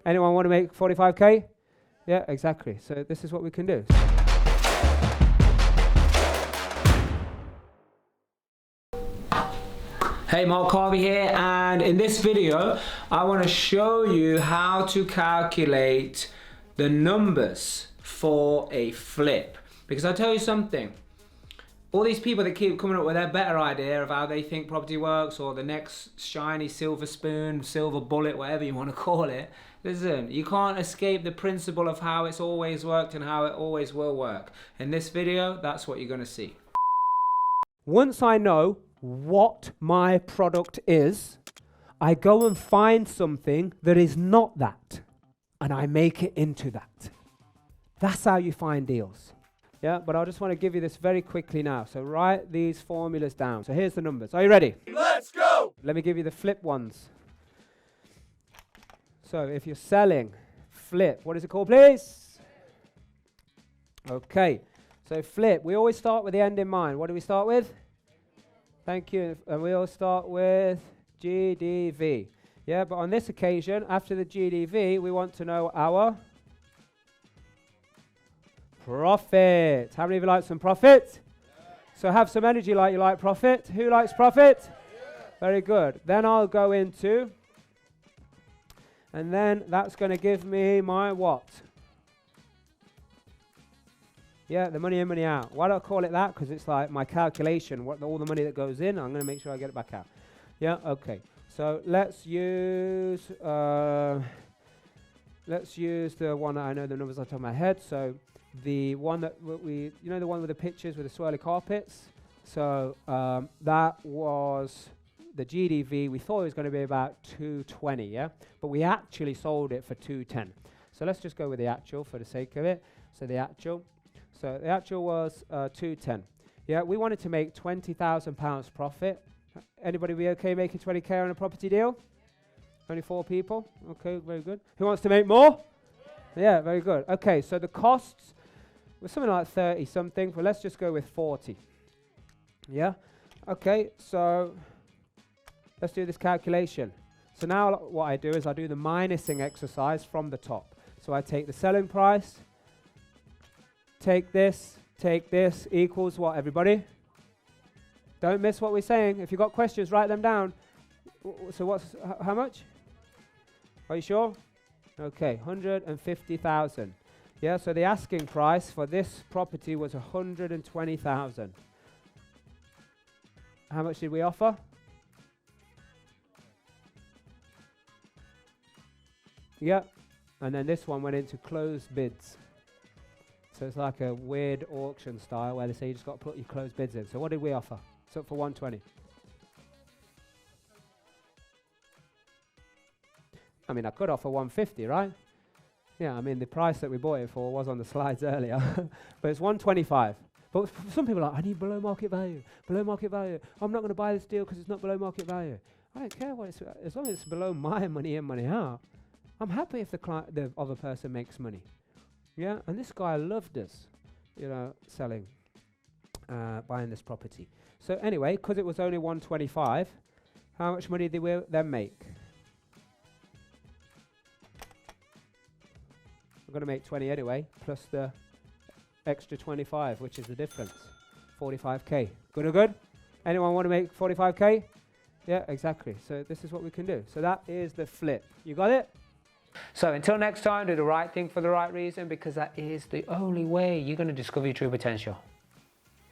Anyone want to make 45K? Yeah, exactly. So this is what we can do. Hey, Mark Harvey here, and in this video I want to show you how to calculate the numbers for a flip. Because I'll tell you something, all these people that keep coming up with their better idea of how they think property works, or the next shiny silver spoon, silver bullet, whatever you want to call it, listen, you can't escape the principle of how it's always worked and how it always will work. In this video, that's what you're going to see. Once I know what my product is, I go and find something that is not that, and I make it into that. That's how you find deals. Yeah, but I just want to give you this very quickly now. So write these formulas down. So here's the numbers. Are you ready? Let's go! Let me give you the flip ones. So if you're selling flip, what is it called, please? Okay, so flip, we always start with the end in mind. What do we start with? Thank you. And we all start with GDV. Yeah, but on this occasion, after the GDV, we want to know our profit. How many of you like some profit? Yeah. So have some energy like you like profit. Who likes profit? Yeah. Very good. Then I'll go into, and then that's going to give me my what? Yeah, the money in, money out. Why do I call it that? Because it's like my calculation, all the money that goes in, I'm going to make sure I get it back out. Yeah, okay. So let's use the one that I know the numbers on top of my head. So the one that you know, the one with the pictures with the swirly carpets. So that was the GDV. We thought it was going to be about 220, yeah? But we actually sold it for 210. So let's just go with the actual for the sake of it. So the actual was 210. Yeah, we wanted to make £20,000 profit. Anybody be okay making 20K on a property deal? Only 4 people. Okay, very good. Who wants to make more? Yeah, very good. Okay, so the costs were something like 30 something, but let's just go with 40. Yeah? Okay, so let's do this calculation. So now what I do is I do the minusing exercise from the top. So I take the selling price, take this, equals what, everybody? Don't miss what we're saying. If you've got questions, write them down. So what's, how much? Are you sure? Okay, 150,000. Yeah, so the asking price for this property was 120,000. How much did we offer? Yeah, and then this one went into closed bids. So it's like a weird auction style where they say you just got to put your closed bids in. So what did we offer? It's up for 120. I mean, I could offer 150, right? Yeah, I mean, the price that we bought it for was on the slides earlier. But it's 125. But some people are like, I need below market value, below market value. I'm not going to buy this deal because it's not below market value. I don't care what it's, as long as it's below my money in, money out. I'm happy if the other person makes money. Yeah, and this guy loved us, you know, selling, buying this property. So anyway, because it was only 125, how much money did we then make? We're going to make 20 anyway, plus the extra 25, which is the difference, 45K. Good or good? Anyone want to make 45K? Yeah, exactly. So this is what we can do. So that is the flip. You got it? So until next time, do the right thing for the right reason, because that is the only way you're going to discover your true potential.